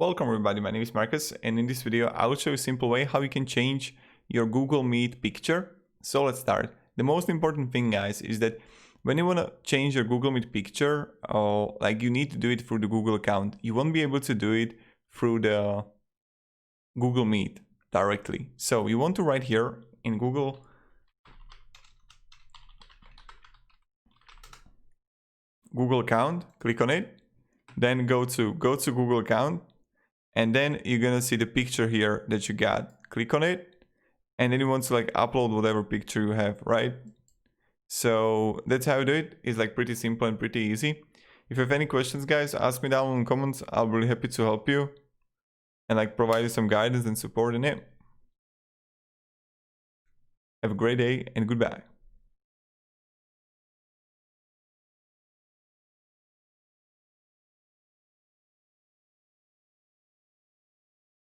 Welcome everybody, my name is Marcus, and in this video I will show you a simple way how you can change your Google Meet picture. So let's start. The most important thing, guys, is that when you want to change your Google Meet picture, you need to do it through the Google account. You won't be able to do it through the Google Meet directly. So you want to write here in Google account, click on it, then go to Google account. And then you're gonna see the picture here that you got. Click on it, and then you want to upload whatever picture you have, right? So that's how you do it. It's pretty simple and pretty easy. If you have any questions, guys, ask me down in the comments. I'll be really happy to help you and provide you some guidance and support in it. Have a great day and goodbye.